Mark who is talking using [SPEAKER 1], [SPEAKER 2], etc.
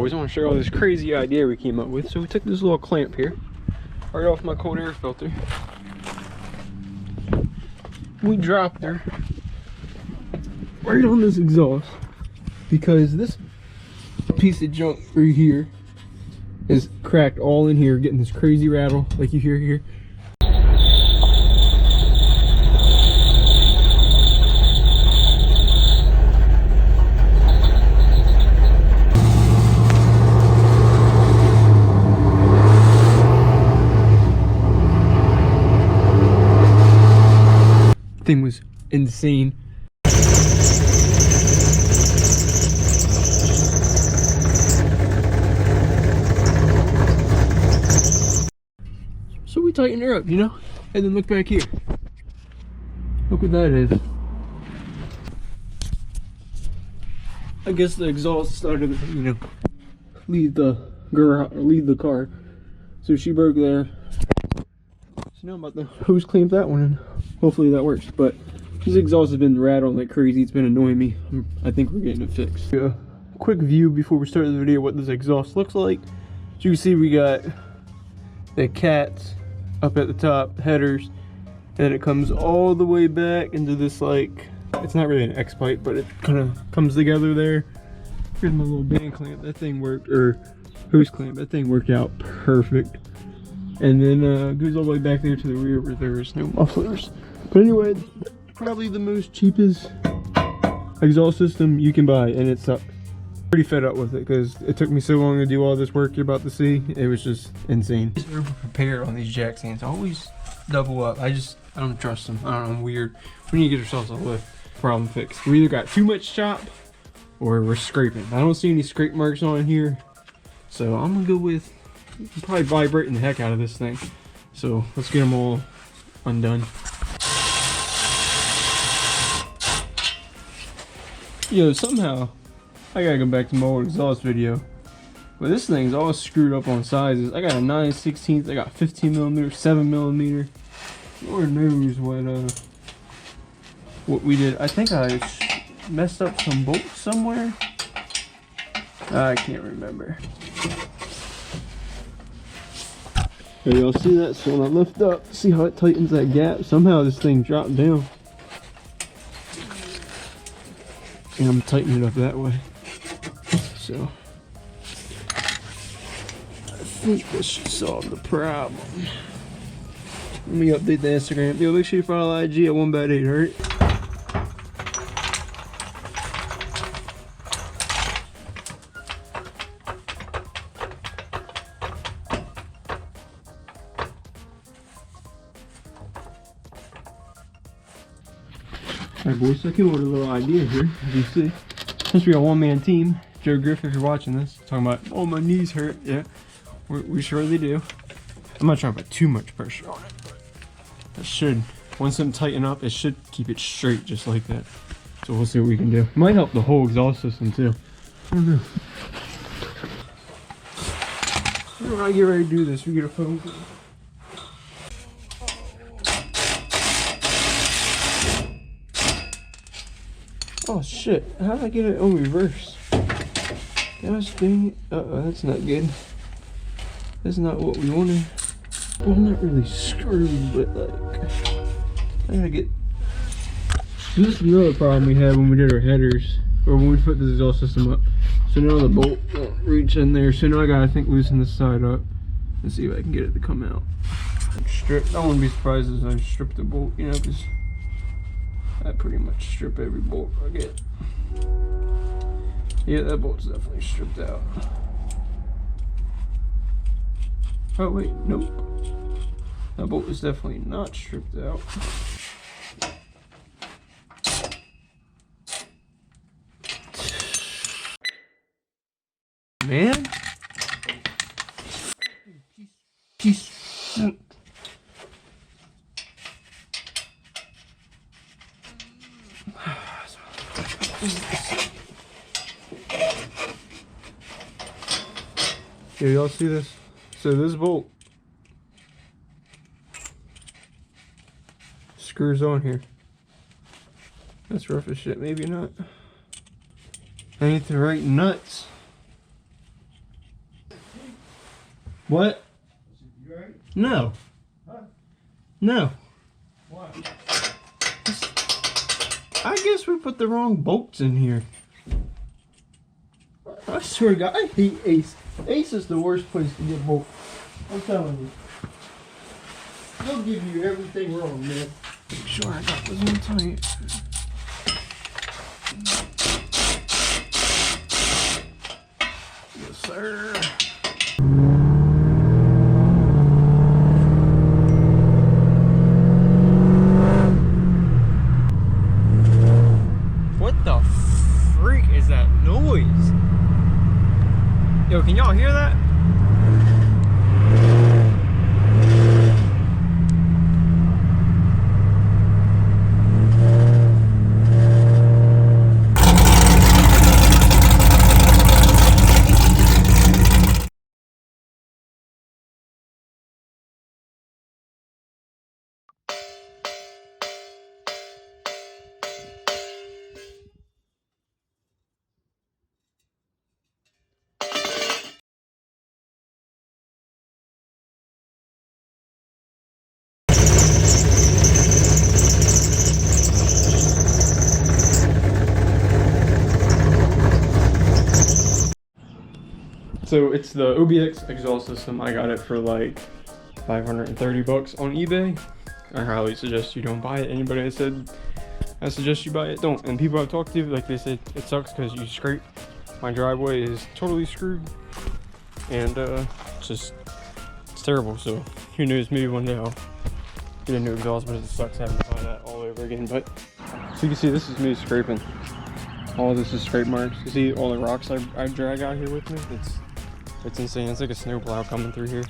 [SPEAKER 1] boys, I want to show you all this crazy idea we came up with. So we took this little clamp here, right off my cold air filter. We dropped her right on this exhaust because this piece of junk right here is cracked all in here, getting this crazy rattle like you hear here. Thing was insane. So we tighten her up, you know, and then look back here. Look what that is. I guess the exhaust started to, you know, leave the garage or leave the car. So she broke there. So now I'm about to hose clamp that one in. Hopefully that works, but this exhaust has been rattling like crazy. It's been annoying me. I think we're getting it fixed. A quick view before we start the video what this exhaust looks like. As you can see, we got the cats up at the top, headers, and it comes all the way back into this, like, it's not really an X pipe, but it kind of comes together there. Here's my little band clamp. That thing worked, or hose clamp. That thing worked out perfect. And then goes all the way back there to the rear where there's no mufflers. But anyway, probably the most cheapest exhaust system you can buy, and it sucks. Pretty fed up with it because it took me so long to do all this work you're about to see. It was just insane. Just over prepared on these jack stands. Always double up. I don't trust them. I don't know, I'm weird. We need to get ourselves a lift. Problem fixed. We either got too much chop or we're scraping. I don't see any scrape marks on here, so I'm gonna go with probably vibrating the heck out of this thing. So let's get them all undone. Yo, somehow I gotta go back to my old exhaust video, but this thing's all screwed up on sizes. I got a 9/16, I got 15mm, 7mm. Lord knows what we did. I think I messed up some bolts somewhere. I can't remember. Okay, y'all see that? So when I lift up, see how it tightens that gap? Somehow this thing dropped down. And I'm tightening it up that way. So I think this should solve the problem. Let me update the Instagram. Yo, make sure you follow IG at 1/8, alright? Alright boys, so I came up with a little idea here, as you see. Since we got a one-man team, Joe Griff, if you're watching this, talking about, oh my knees hurt, yeah, we surely do. I'm not trying to put too much pressure on it, but it should, once them tighten up, it should keep it straight just like that. So we'll see what we can do. Might help the whole exhaust system too. I don't know. When I get ready to do this, we get a phone call. Oh shit, how did I get it on reverse? Gosh dang it. Uh-oh, that's not good. That's not what we wanted. Well, not really screwed, but like, I gotta get... This is another problem we had when we did our headers, or when we put this exhaust system up. So now the bolt won't reach in there, so now I gotta, I think, loosen this side up and see if I can get it to come out. Strip, I wouldn't be surprised if I strip the bolt, you know, because I pretty much strip every bolt I get. Yeah, that bolt's definitely stripped out. Oh wait, nope. That bolt is definitely not stripped out. Man. Piece. Yeah, y'all see this? So this bolt screws on here. That's rough as shit. Maybe not. I need the right nuts. What?
[SPEAKER 2] You alright?
[SPEAKER 1] No.
[SPEAKER 2] Huh?
[SPEAKER 1] No.
[SPEAKER 2] Why?
[SPEAKER 1] I guess we put the wrong bolts in here. I swear to God, I hate Ace. Ace is the worst place to get bolts. I'm telling you. They'll give you everything wrong, man. Make sure I got this one tight. Yes, sir. What the freak is that noise? Yo, can y'all hear that? So it's the OBX exhaust system. I got it for like 530 bucks on eBay. I highly suggest you don't buy it. Anybody that said I suggest you buy it, don't. And people I've talked to, like, they said it sucks because you scrape. My driveway is totally screwed, and it's terrible. So who knows, maybe one day I'll get a new exhaust, but it sucks having to buy that all over again. But so you can see, this is me scraping. All of this is scrape marks. You see all the rocks I drag out here with me? It's insane. It's like a snowplow coming through here.